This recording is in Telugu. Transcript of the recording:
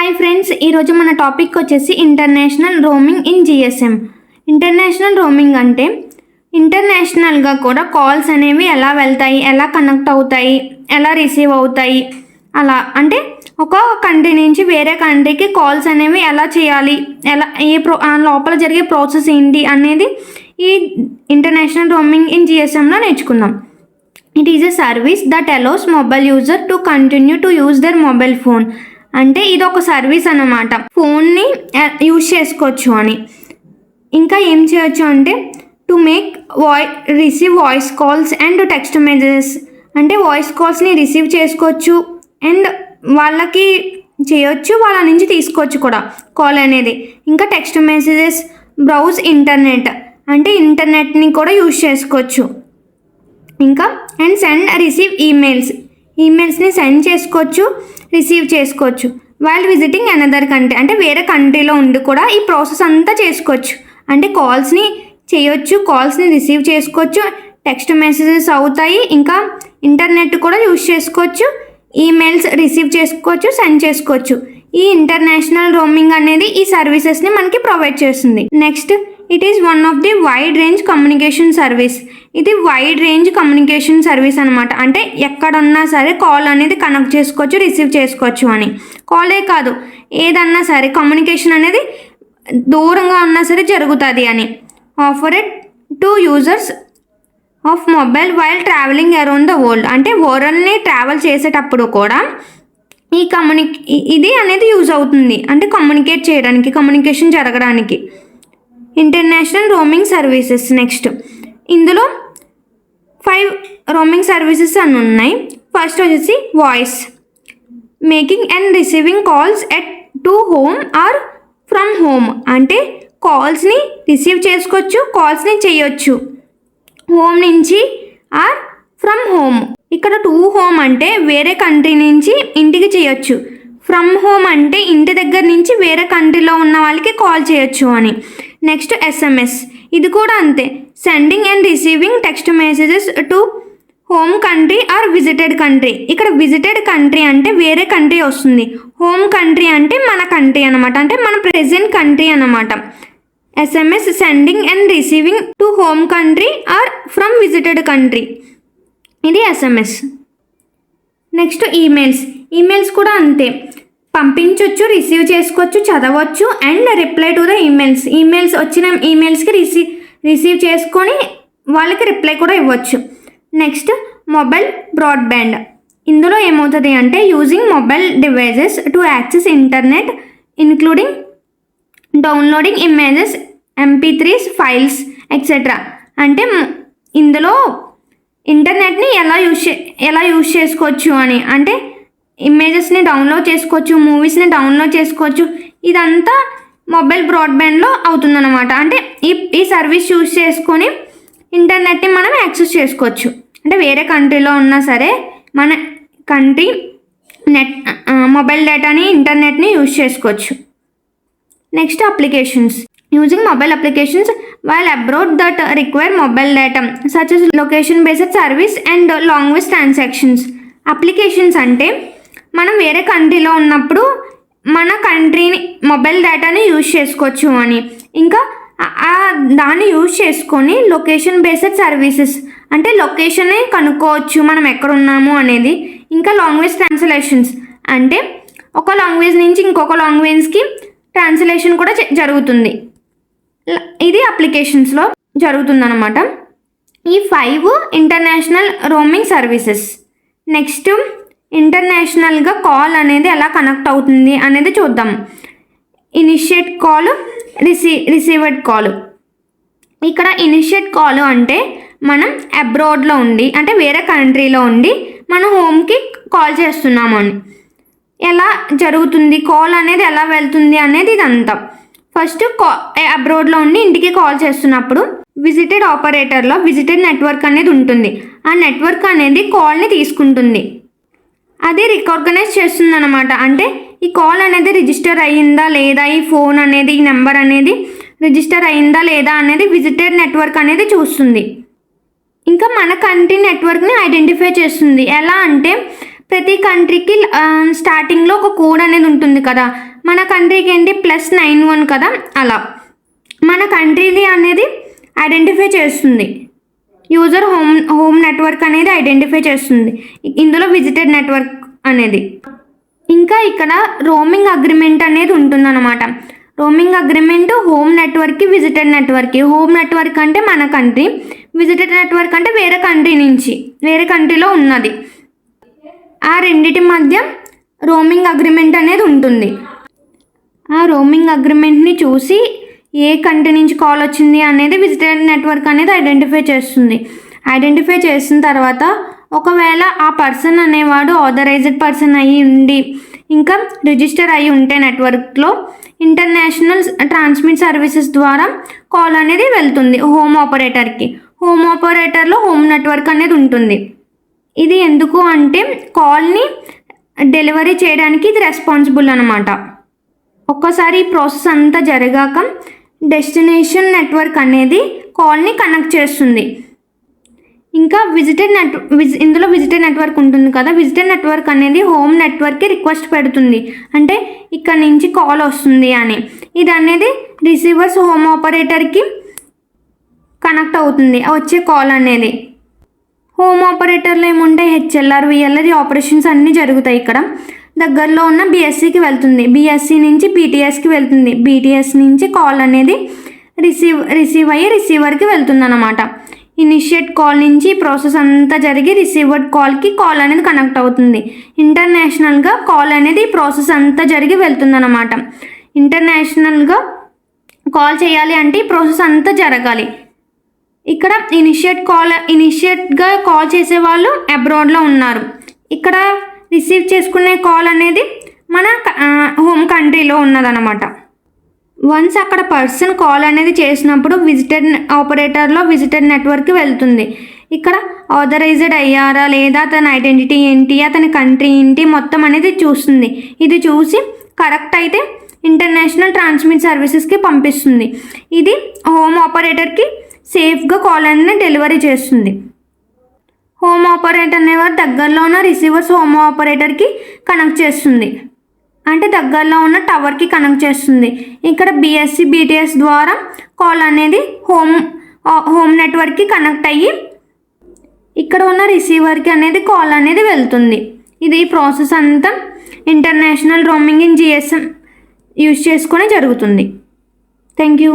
హాయ్ ఫ్రెండ్స్, ఈరోజు మన టాపిక్ వచ్చేసి international roaming in GSM. International roaming అంటే ఇంటర్నేషనల్గా కూడా కాల్స్ అనేవి ఎలా వెళ్తాయి, ఎలా కనెక్ట్ అవుతాయి, ఎలా రిసీవ్ అవుతాయి, అలా అంటే ఒక కంట్రీ నుంచి వేరే కంట్రీకి కాల్స్ అనేవి ఎలా చేయాలి, ఎలా లోపల జరిగే ప్రాసెస్ ఏంటి అనేది ఈ ఇంటర్నేషనల్ రోమింగ్ ఇన్ జిఎస్ఎంలో నేర్చుకుందాం. It is a service that allows mobile user to continue to use there mobile phone. అంటే ఇది ఒక సర్వీస్ అన్నమాట, ఫోన్ని యూజ్ చేసుకోవచ్చు అని. ఇంకా ఏం చేయొచ్చు అంటే to make receive voice calls and text messages. అంటే వాయిస్ కాల్స్ని రిసీవ్ చేసుకోవచ్చు అండ్ వాళ్ళకి చేయొచ్చు, వాళ్ళ నుంచి తీసుకోవచ్చు కూడా కాల్ అనేది. ఇంకా టెక్స్ట్ మెసేజెస్, బ్రౌజ్ ఇంటర్నెట్ అంటే ఇంటర్నెట్ని కూడా యూజ్ చేసుకోవచ్చు. ఇంకా అండ్ సెండ్ రిసీవ్ ఈమెయిల్స్ని సెండ్ చేసుకోవచ్చు, రిసీవ్ చేసుకోవచ్చు. వైల్ విజిటింగ్ అనదర్ కంట్రీ అంటే వేరే కంట్రీలో ఉండి కూడా ఈ ప్రాసెస్ అంతా చేసుకోవచ్చు. అంటే కాల్స్ని చేయొచ్చు, కాల్స్ని రిసీవ్ చేసుకోవచ్చు, టెక్స్ట్ మెసేజెస్ అవుతాయి, ఇంకా ఇంటర్నెట్ కూడా యూజ్ చేసుకోవచ్చు, ఈమెయిల్స్ రిసీవ్ చేసుకోవచ్చు, సెండ్ చేసుకోవచ్చు. ఈ ఇంటర్నేషనల్ రోమింగ్ అనేది ఈ సర్వీసెస్ని మనకి ప్రొవైడ్ చేస్తుంది. Next, it is one of the wide range communication service. ఇది వైడ్ రేంజ్ కమ్యూనికేషన్ సర్వీస్ అనమాట. అంటే ఎక్కడున్నా సరే కాల్ అనేది కనెక్ట్ చేసుకోవచ్చు, రిసీవ్ చేసుకోవచ్చు అని. కాలే కాదు, ఏదన్నా సరే కమ్యూనికేషన్ అనేది దూరంగా ఉన్నా సరే జరుగుతుంది అని. Offered to users of mobile while travelling around the world. అంటే వరల్డ్ని ట్రావెల్ చేసేటప్పుడు కూడా ఈ ఇది అనేది యూజ్ అవుతుంది, అంటే కమ్యూనికేట్ చేయడానికి, కమ్యూనికేషన్ జరగడానికి. International roaming services. నెక్స్ట్, ఇందులో 5 రోమింగ్ సర్వీసెస్ అని ఉన్నాయి. ఫస్ట్ వచ్చేసి voice, making and receiving calls at to home or from home. అంటే కాల్స్ని రిసీవ్ చేసుకోవచ్చు, కాల్స్ని చేయొచ్చు హోమ్ నుంచి ఆర్ ఫ్రమ్ హోమ్. ఇక్కడ టు హోమ్ అంటే వేరే కంట్రీ నుంచి ఇంటికి చేయొచ్చు, ఫ్రమ్ హోమ్ అంటే ఇంటి దగ్గర నుంచి వేరే కంట్రీలో ఉన్న వాళ్ళకి కాల్ చేయొచ్చు అని. నెక్స్ట్ ఎస్ఎంఎస్, ఇది కూడా అంతే, sending and receiving text messages to home country or visited country. ఇక్కడ విజిటెడ్ కంట్రీ అంటే వేరే కంట్రీ వస్తుంది, హోమ్ కంట్రీ అంటే మన కంట్రీ అనమాట, అంటే మన ప్రెజెంట్ కంట్రీ అనమాట. SMS sending and receiving to home country or from visited country, ఇది ఎస్ఎంఎస్. నెక్స్ట్ ఈమెయిల్స్ కూడా అంతే, పంపించవచ్చు, రిసీవ్ చేసుకోవచ్చు, చదవచ్చు and reply to the emails వచ్చిన ఈమెయిల్స్కి రిసీవ్ చేసుకొని వాళ్ళకి రిప్లై కూడా ఇవ్వచ్చు. Next, mobile broadband. ఇందులో ఏమవుతుంది అంటే using mobile devices to access internet including downloading images, MP3s, files etcetera. అంటే ఇందులో ఇంటర్నెట్ని ఎలా యూజ్ చేసుకోవచ్చు అని, అంటే ఇమేజెస్ని డౌన్లోడ్ చేసుకోవచ్చు, మూవీస్ని డౌన్లోడ్ చేసుకోవచ్చు. ఇదంతా మొబైల్ బ్రాడ్బ్యాండ్లో అవుతుందన్నమాట. అంటే ఈ సర్వీస్ యూజ్ చేసుకొని ఇంటర్నెట్ని మనం యాక్సెస్ చేసుకోవచ్చు. అంటే వేరే కంట్రీలో ఉన్నా సరే మన కంట్రీ మొబైల్ డేటాని, ఇంటర్నెట్ని యూజ్ చేసుకోవచ్చు. Next, applications. Using mobile applications while abroad that require mobile data such as location based service and language transactions. Applications అంటే మనం వేరే కంట్రీలో ఉన్నప్పుడు మన కంట్రీని మొబైల్ డేటాని యూజ్ చేసుకోవచ్చు అని. ఇంకా దాన్ని యూజ్ చేసుకొని లొకేషన్ బేస్డ్ సర్వీసెస్ అంటే లొకేషన్ని కనుక్కోవచ్చు మనం ఎక్కడ ఉన్నాము అనేది. ఇంకా లాంగ్వేజ్ ట్రాన్స్లేషన్స్ అంటే ఒక లాంగ్వేజ్ నుంచి ఇంకొక లాంగ్వేజ్కి ట్రాన్స్లేషన్ కూడా జరుగుతుంది, ఇది అప్లికేషన్స్లో జరుగుతుందన్నమాట. ఈ 5 ఇంటర్నేషనల్ రోమింగ్ సర్వీసెస్. నెక్స్ట్, ఇంటర్నేషనల్గా కాల్ అనేది ఎలా కనెక్ట్ అవుతుంది అనేది చూద్దాం. Initiate call, received call. ఇక్కడ ఇనిషియేట్ కాల్ అంటే మనం అబ్రాడ్లో ఉండి, అంటే వేరే కంట్రీలో ఉండి మన హోమ్కి కాల్ చేస్తున్నాము అని. ఎలా జరుగుతుంది కాల్ అనేది, ఎలా వెళ్తుంది అనేది ఇదంతా. ఫస్ట్ అబ్రాడ్లో ఉండి ఇంటికి కాల్ చేస్తున్నప్పుడు విజిటెడ్ ఆపరేటర్లో విజిటెడ్ నెట్వర్క్ అనేది ఉంటుంది. ఆ నెట్వర్క్ అనేది కాల్ని తీసుకుంటుంది, అది రికగ్నైజ్ చేస్తుంది అనమాట. అంటే ఈ కాల్ అనేది రిజిస్టర్ అయ్యిందా లేదా, ఈ ఫోన్ అనేది, ఈ నెంబర్ అనేది రిజిస్టర్ అయ్యిందా లేదా అనేది విజిటెడ్ నెట్వర్క్ అనేది చూస్తుంది. ఇంకా మన కంట్రీ నెట్వర్క్ని ఐడెంటిఫై చేస్తుంది. ఎలా అంటే ప్రతి కంట్రీకి స్టార్టింగ్లో ఒక కోడ్ అనేది ఉంటుంది కదా, మన కంట్రీకి ఏంటి +91 కదా, అలా మన కంట్రీది అనేది ఐడెంటిఫై చేస్తుంది. యూజర్ హోమ్ నెట్వర్క్ అనేది ఐడెంటిఫై చేస్తుంది. ఇందులో విజిటెడ్ నెట్వర్క్ అనేది. ఇంకా ఇక్కడ రోమింగ్ అగ్రిమెంట్ అనేది ఉంటుందన్నమాట. రోమింగ్ అగ్రిమెంట్ హోమ్ నెట్వర్క్కి విజిటెడ్ నెట్వర్క్కి. హోమ్ నెట్వర్క్ అంటే మన కంట్రీ, విజిటెడ్ నెట్వర్క్ అంటే వేరే కంట్రీ నుంచి, వేరే కంట్రీలో ఉన్నది. ఆ రెండిటి మధ్య రోమింగ్ అగ్రిమెంట్ అనేది ఉంటుంది. ఆ రోమింగ్ అగ్రిమెంట్ని చూసి ఏ కంట్రీ నుంచి కాల్ వచ్చింది అనేది విజిటెడ్ నెట్వర్క్ అనేది ఐడెంటిఫై చేస్తుంది. ఐడెంటిఫై చేసిన తర్వాత ఒకవేళ ఆ పర్సన్ అనేవాడు ఆథరైజ్డ్ పర్సన్ అయ్యి ఉండి ఇంకా రిజిస్టర్ అయ్యి ఉంటే నెట్వర్క్లో ఇంటర్నేషనల్ ట్రాన్స్మిట్ సర్వీసెస్ ద్వారా కాల్ అనేది వెళ్తుంది హోమ్ ఆపరేటర్కి. హోమ్ ఆపరేటర్లో హోమ్ నెట్వర్క్ అనేది ఉంటుంది. ఇది ఎందుకు అంటే కాల్ని డెలివరీ చేయడానికి ఇది రెస్పాన్సిబుల్ అనమాట. ఒక్కసారి ఈ ప్రాసెస్ అంతా జరిగాక డెస్టినేషన్ నెట్వర్క్ అనేది కాల్ని కనెక్ట్ చేస్తుంది. ఇంకా ఇందులో విజిటెడ్ నెట్వర్క్ ఉంటుంది కదా, విజిటెడ్ నెట్వర్క్ అనేది హోమ్ నెట్వర్క్కి రిక్వెస్ట్ పెడుతుంది, అంటే ఇక్కడ నుంచి కాల్ వస్తుంది అని. ఇది అనేది రిసీవర్స్ హోమ్ ఆపరేటర్కి కనెక్ట్ అవుతుంది వచ్చే కాల్ అనేది. హోమ్ ఆపరేటర్లో ఏముంటాయి, హెచ్ఎల్ఆర్, విఎల్ఆర్ ఆపరేషన్స్ అన్నీ జరుగుతాయి. ఇక్కడ దగ్గరలో ఉన్న బిఎస్సికి వెళ్తుంది, బిఎస్సి నుంచి బీటీఎస్కి వెళ్తుంది, బీటీఎస్ నుంచి కాల్ అనేది రిసీవ్ అయ్యి రిసీవర్కి వెళ్తుంది అన్నమాట. ఇనిషియేట్ కాల్ నుంచి ప్రాసెస్ అంతా జరిగి రిసీవర్డ్ కాల్కి కాల్ అనేది కనెక్ట్ అవుతుంది. ఇంటర్నేషనల్గా కాల్ అనేది ప్రాసెస్ అంతా జరిగి వెళ్తుంది అన్నమాట. ఇంటర్నేషనల్గా కాల్ చేయాలి అంటే ఈ ప్రాసెస్ అంతా జరగాలి. ఇక్కడ ఇనిషియేట్గా కాల్ చేసే వాళ్ళు అబ్రాడ్లో ఉన్నారు. ఇక్కడ రిసీవ్ చేసుకునే కాల్ అనేది మన హోమ్ కంట్రీలో ఉన్నదన్నమాట. వన్స్ అక్కడ పర్సన్ కాల్ అనేది చేసినప్పుడు విజిటెడ్ ఆపరేటర్లో విజిటెడ్ నెట్వర్క్కి వెళ్తుంది. ఇక్కడ ఆథరైజ్డ్ అయ్యారా లేదా, అతని ఐడెంటిటీ ఏంటి, అతని కంట్రీ ఏంటి మొత్తం అనేది చూస్తుంది. ఇది చూసి కరెక్ట్ అయితే ఇంటర్నేషనల్ ట్రాన్స్మిట్ సర్వీసెస్కి పంపిస్తుంది. ఇది హోమ్ ఆపరేటర్కి సేఫ్గా కాల్ అనేది డెలివరీ చేస్తుంది. హోమ్ ఆపరేటర్ అనేవారు దగ్గరలో ఉన్న రిసీవర్స్ హోమ్ ఆపరేటర్కి కనెక్ట్ చేస్తుంది, అంటే దగ్గరలో ఉన్న టవర్కి కనెక్ట్ చేస్తుంది. ఇక్కడ బిఎస్సి బీటీఎస్ ద్వారా కాల్ అనేది హోమ్ నెట్వర్క్కి కనెక్ట్ అయ్యి ఇక్కడ ఉన్న రిసీవర్కి అనేది కాల్ అనేది వెళ్తుంది. ఇది ప్రాసెస్ అంతా international roaming in GSM use చేసుకొని జరుగుతుంది. Thank you.